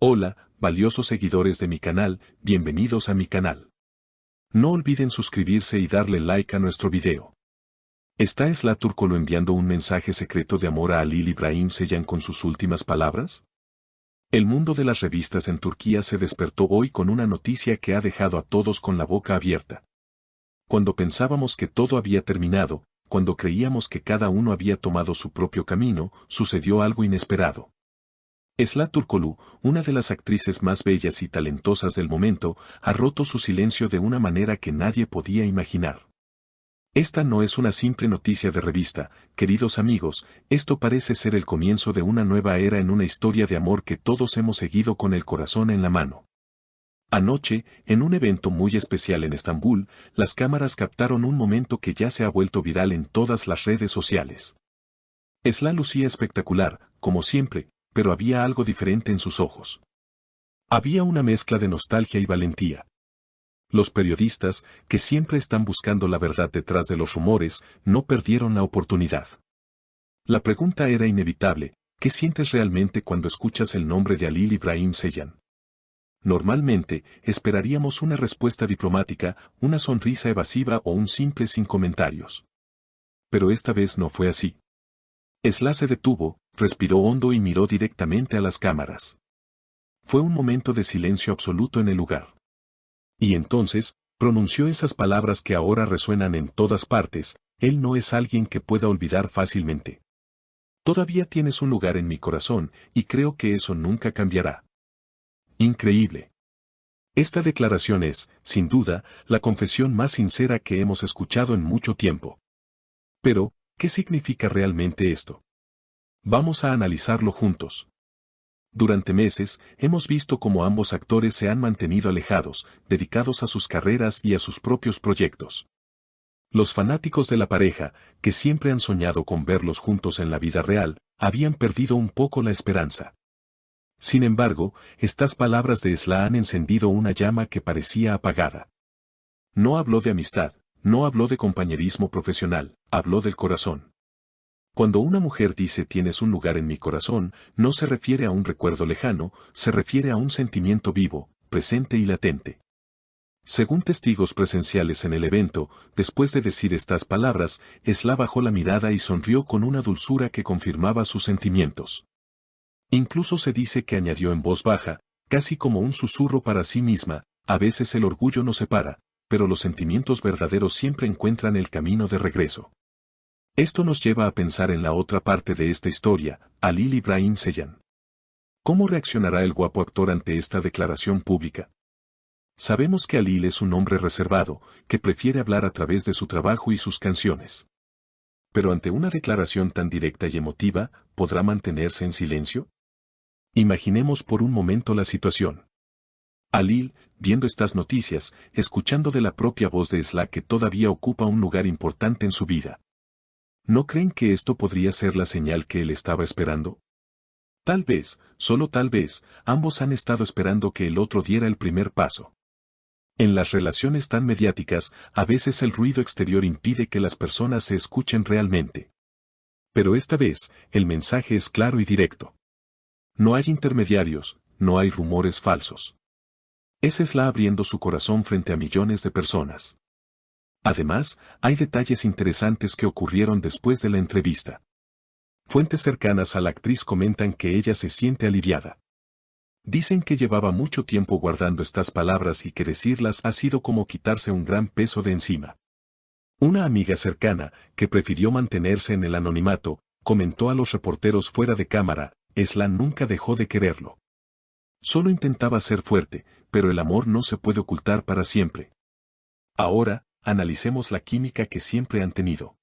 Hola, valiosos seguidores de mi canal, bienvenidos a mi canal. No olviden suscribirse y darle like a nuestro video. ¿Está Esla Turkolu enviando un mensaje secreto de amor a Halil İbrahim Ceylan con sus últimas palabras? El mundo de las revistas en Turquía se despertó hoy con una noticia que ha dejado a todos con la boca abierta. Cuando pensábamos que todo había terminado, cuando creíamos que cada uno había tomado su propio camino, sucedió algo inesperado. Esla Turkolu, una de las actrices más bellas y talentosas del momento, ha roto su silencio de una manera que nadie podía imaginar. Esta no es una simple noticia de revista, queridos amigos, esto parece ser el comienzo de una nueva era en una historia de amor que todos hemos seguido con el corazón en la mano. Anoche, en un evento muy especial en Estambul, las cámaras captaron un momento que ya se ha vuelto viral en todas las redes sociales. Esla lucía espectacular, como siempre, pero había algo diferente en sus ojos. Había una mezcla de nostalgia y valentía. Los periodistas, que siempre están buscando la verdad detrás de los rumores, no perdieron la oportunidad. La pregunta era inevitable: ¿qué sientes realmente cuando escuchas el nombre de Halil İbrahim Ceylan? Normalmente, esperaríamos una respuesta diplomática, una sonrisa evasiva o un simple sin comentarios. Pero esta vez no fue así. Esla se detuvo, respiró hondo y miró directamente a las cámaras. Fue un momento de silencio absoluto en el lugar. Y entonces, pronunció esas palabras que ahora resuenan en todas partes: él no es alguien que pueda olvidar fácilmente. Todavía tienes un lugar en mi corazón, y creo que eso nunca cambiará. Increíble. Esta declaración es, sin duda, la confesión más sincera que hemos escuchado en mucho tiempo. Pero, ¿qué significa realmente esto? Vamos a analizarlo juntos. Durante meses, hemos visto cómo ambos actores se han mantenido alejados, dedicados a sus carreras y a sus propios proyectos. Los fanáticos de la pareja, que siempre han soñado con verlos juntos en la vida real, habían perdido un poco la esperanza. Sin embargo, estas palabras de Esla han encendido una llama que parecía apagada. No habló de amistad, no habló de compañerismo profesional, habló del corazón. Cuando una mujer dice tienes un lugar en mi corazón, no se refiere a un recuerdo lejano, se refiere a un sentimiento vivo, presente y latente. Según testigos presenciales en el evento, después de decir estas palabras, Esla bajó la mirada y sonrió con una dulzura que confirmaba sus sentimientos. Incluso se dice que añadió en voz baja, casi como un susurro para sí misma: a veces el orgullo nos separa, pero los sentimientos verdaderos siempre encuentran el camino de regreso. Esto nos lleva a pensar en la otra parte de esta historia, Halil İbrahim Ceylan. ¿Cómo reaccionará el guapo actor ante esta declaración pública? Sabemos que Halil es un hombre reservado, que prefiere hablar a través de su trabajo y sus canciones. Pero ante una declaración tan directa y emotiva, ¿podrá mantenerse en silencio? Imaginemos por un momento la situación. Halil, viendo estas noticias, escuchando de la propia voz de Esla que todavía ocupa un lugar importante en su vida. ¿No creen que esto podría ser la señal que él estaba esperando? Tal vez, solo tal vez, ambos han estado esperando que el otro diera el primer paso. En las relaciones tan mediáticas, a veces el ruido exterior impide que las personas se escuchen realmente. Pero esta vez, el mensaje es claro y directo. No hay intermediarios, no hay rumores falsos. Es Esla abriendo su corazón frente a millones de personas. Además, hay detalles interesantes que ocurrieron después de la entrevista. Fuentes cercanas a la actriz comentan que ella se siente aliviada. Dicen que llevaba mucho tiempo guardando estas palabras y que decirlas ha sido como quitarse un gran peso de encima. Una amiga cercana, que prefirió mantenerse en el anonimato, comentó a los reporteros fuera de cámara: Esla nunca dejó de quererlo. Solo intentaba ser fuerte, pero el amor no se puede ocultar para siempre. Ahora, analicemos la química que siempre han tenido.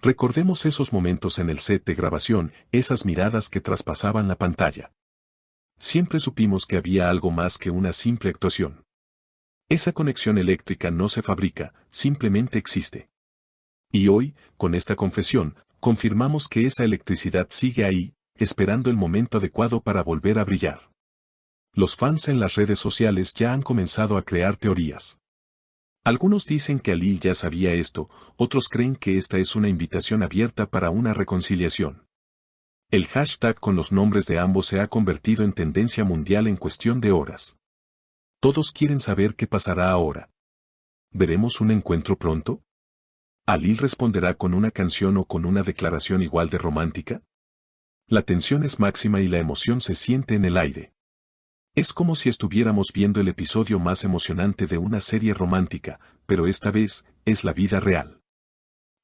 Recordemos esos momentos en el set de grabación, esas miradas que traspasaban la pantalla. Siempre supimos que había algo más que una simple actuación. Esa conexión eléctrica no se fabrica, simplemente existe. Y hoy, con esta confesión, confirmamos que esa electricidad sigue ahí, esperando el momento adecuado para volver a brillar. Los fans en las redes sociales ya han comenzado a crear teorías. Algunos dicen que Halil ya sabía esto, otros creen que esta es una invitación abierta para una reconciliación. El hashtag con los nombres de ambos se ha convertido en tendencia mundial en cuestión de horas. Todos quieren saber qué pasará ahora. ¿Veremos un encuentro pronto? ¿Alil responderá con una canción o con una declaración igual de romántica? La tensión es máxima y la emoción se siente en el aire. Es como si estuviéramos viendo el episodio más emocionante de una serie romántica, pero esta vez, es la vida real.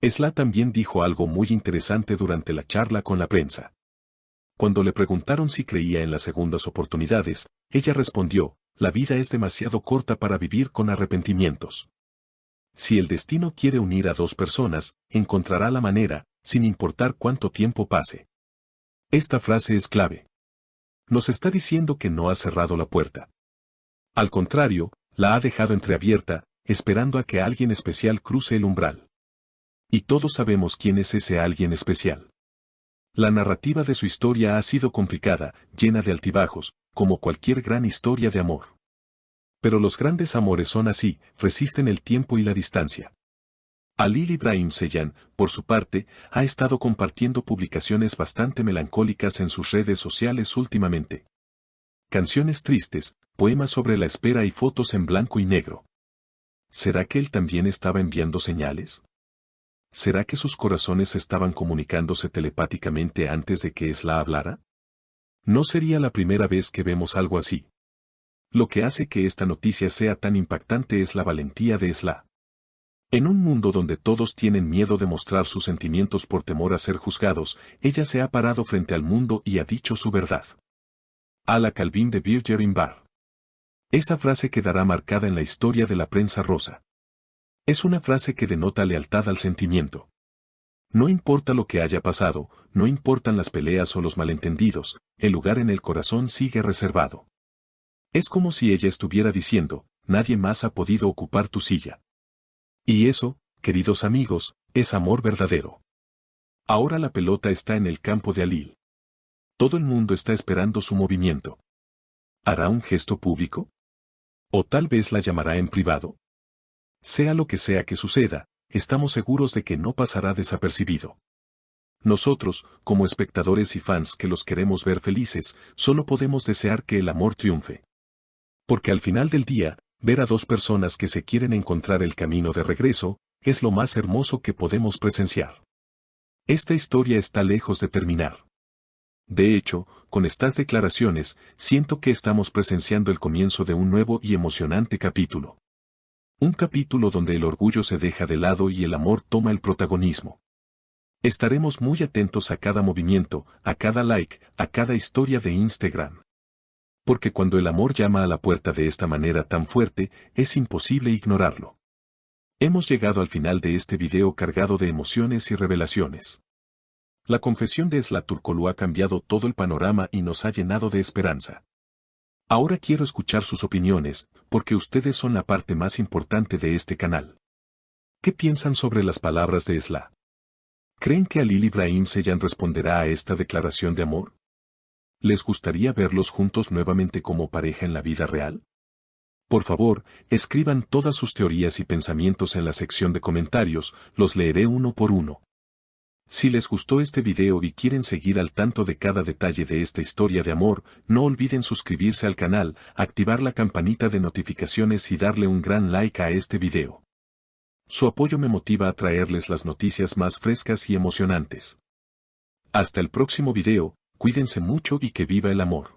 Esla también dijo algo muy interesante durante la charla con la prensa. Cuando le preguntaron si creía en las segundas oportunidades, ella respondió, la vida es demasiado corta para vivir con arrepentimientos. Si el destino quiere unir a dos personas, encontrará la manera, sin importar cuánto tiempo pase. Esta frase es clave. Nos está diciendo que no ha cerrado la puerta. Al contrario, la ha dejado entreabierta, esperando a que alguien especial cruce el umbral. Y todos sabemos quién es ese alguien especial. La narrativa de su historia ha sido complicada, llena de altibajos, como cualquier gran historia de amor. Pero los grandes amores son así, resisten el tiempo y la distancia. Alil Ibrahim Ceylan, por su parte, ha estado compartiendo publicaciones bastante melancólicas en sus redes sociales últimamente. Canciones tristes, poemas sobre la espera y fotos en blanco y negro. ¿Será que él también estaba enviando señales? ¿Será que sus corazones estaban comunicándose telepáticamente antes de que Esla hablara? No sería la primera vez que vemos algo así. Lo que hace que esta noticia sea tan impactante es la valentía de Esla. En un mundo donde todos tienen miedo de mostrar sus sentimientos por temor a ser juzgados, ella se ha parado frente al mundo y ha dicho su verdad. Ala Calvin de Birger Bar. Esa frase quedará marcada en la historia de la prensa rosa. Es una frase que denota lealtad al sentimiento. No importa lo que haya pasado, no importan las peleas o los malentendidos, el lugar en el corazón sigue reservado. Es como si ella estuviera diciendo, nadie más ha podido ocupar tu silla. Y eso, queridos amigos, es amor verdadero. Ahora la pelota está en el campo de Alil. Todo el mundo está esperando su movimiento. ¿Hará un gesto público? ¿O tal vez la llamará en privado? Sea lo que sea que suceda, estamos seguros de que no pasará desapercibido. Nosotros, como espectadores y fans que los queremos ver felices, solo podemos desear que el amor triunfe. Porque al final del día, ver a dos personas que se quieren encontrar el camino de regreso, es lo más hermoso que podemos presenciar. Esta historia está lejos de terminar. De hecho, con estas declaraciones, siento que estamos presenciando el comienzo de un nuevo y emocionante capítulo. Un capítulo donde el orgullo se deja de lado y el amor toma el protagonismo. Estaremos muy atentos a cada movimiento, a cada like, a cada historia de Instagram. Porque cuando el amor llama a la puerta de esta manera tan fuerte, es imposible ignorarlo. Hemos llegado al final de este video cargado de emociones y revelaciones. La confesión de Esla Turkoglu ha cambiado todo el panorama y nos ha llenado de esperanza. Ahora quiero escuchar sus opiniones, porque ustedes son la parte más importante de este canal. ¿Qué piensan sobre las palabras de Esla? ¿Creen que Alil Ibrahim Ceylan responderá a esta declaración de amor? ¿Les gustaría verlos juntos nuevamente como pareja en la vida real? Por favor, escriban todas sus teorías y pensamientos en la sección de comentarios, los leeré uno por uno. Si les gustó este video y quieren seguir al tanto de cada detalle de esta historia de amor, no olviden suscribirse al canal, activar la campanita de notificaciones y darle un gran like a este video. Su apoyo me motiva a traerles las noticias más frescas y emocionantes. Hasta el próximo video, cuídense mucho y que viva el amor.